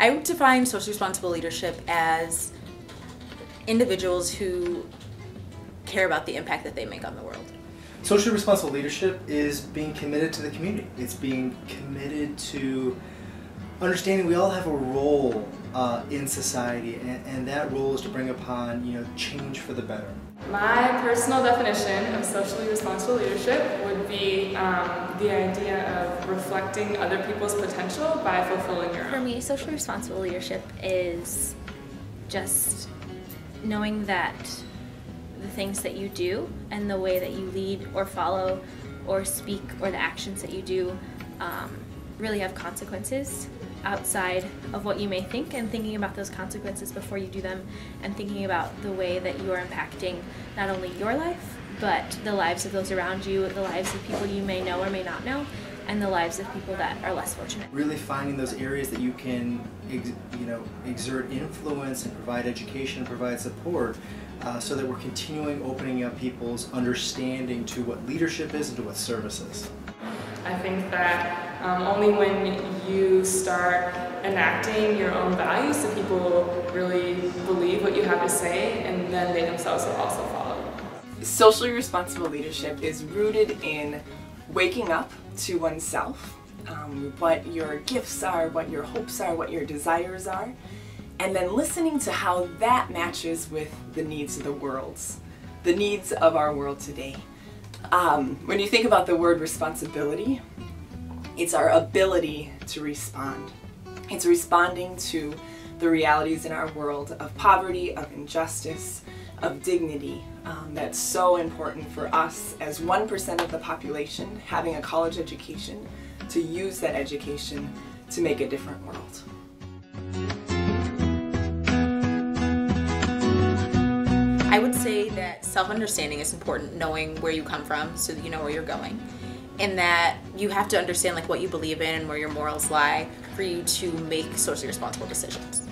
I would define socially responsible leadership as individuals who care about the impact that they make on the world. Socially responsible leadership is being committed to the community. It's being committed to understanding we all have a role in society, and that role is to bring upon change for the better. My personal definition of socially responsible leadership would be the idea of reflecting other people's potential by fulfilling your own. For me, socially responsible leadership is just knowing that the things that you do and the way that you lead or follow or speak or the actions that you do really have consequences outside of what you may think, and thinking about those consequences before you do them, and thinking about the way that you are impacting not only your life but the lives of those around you, the lives of people you may know or may not know, and the lives of people that are less fortunate. Really finding those areas that you can exert influence and provide education, provide support, so that we're continuing opening up people's understanding to what leadership is and to what service is. I think that only when you start enacting your own values do people really believe what you have to say, and then they themselves will also follow. Socially responsible leadership is rooted in waking up to oneself, what your gifts are, what your hopes are, what your desires are, and then listening to how that matches with the needs of the needs of our world today. When you think about the word responsibility, it's our ability to respond. It's responding to the realities in our world of poverty, of injustice, of dignity. That's so important for us as 1% of the population having a college education to use that education to make a different world. I would say that self-understanding is important, knowing where you come from so that you know where you're going. And that you have to understand what you believe in and where your morals lie for you to make socially responsible decisions.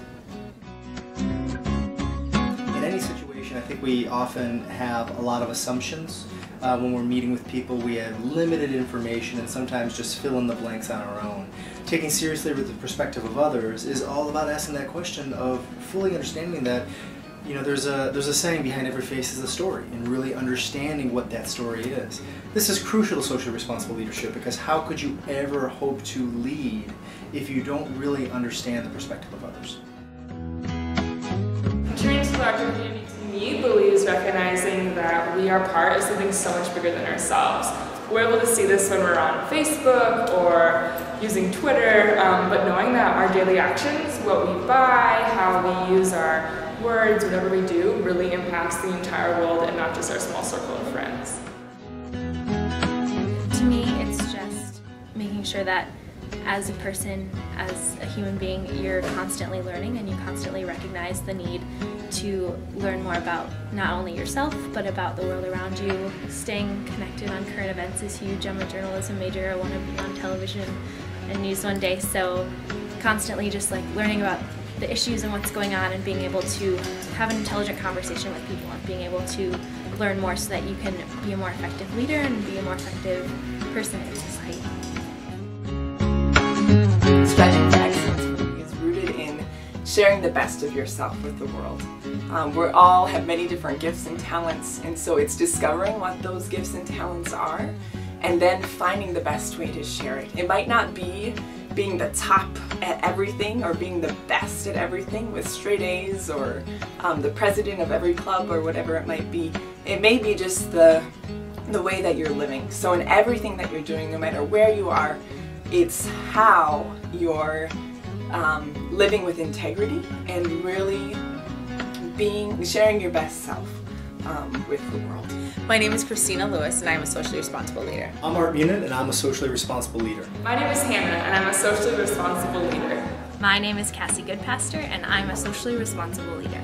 In any situation, I think we often have a lot of assumptions. When we're meeting with people, we have limited information and sometimes just fill in the blanks on our own. Taking seriously with the perspective of others is all about asking that question of fully understanding that there's a saying, behind every face is a story, and really understanding what that story is. This is crucial to socially responsible leadership, because how could you ever hope to lead if you don't really understand the perspective of others? Contributing to the larger community, to me, believes recognizing that we are part of something so much bigger than ourselves. We're able to see this when we're on Facebook or using Twitter, but knowing that our daily actions, what we buy, how we use our words, whatever we do, really impacts the entire world and not just our small circle of friends. To me, it's just making sure that as a person, as a human being, you're constantly learning and you constantly recognize the need to learn more about not only yourself, but about the world around you. Staying connected on current events is huge. I'm a journalism major. I want to be on television and news one day, so constantly just learning about the issues and what's going on, and being able to have an intelligent conversation with people, and being able to learn more so that you can be a more effective leader and be a more effective person in society. Striving for excellence for me is rooted in sharing the best of yourself with the world. We all have many different gifts and talents, and so it's discovering what those gifts and talents are and then finding the best way to share it. It might not be being the top at everything or being the best at everything with straight A's or the president of every club or whatever it might be. It may be just the way that you're living. So in everything that you're doing, no matter where you are, it's how you're living with integrity and really sharing your best self with the world. My name is Christina Lewis, and I'm a socially responsible leader. I'm Art Munin, and I'm a socially responsible leader. My name is Hannah, and I'm a socially responsible leader. My name is Cassie Goodpaster, and I'm a socially responsible leader.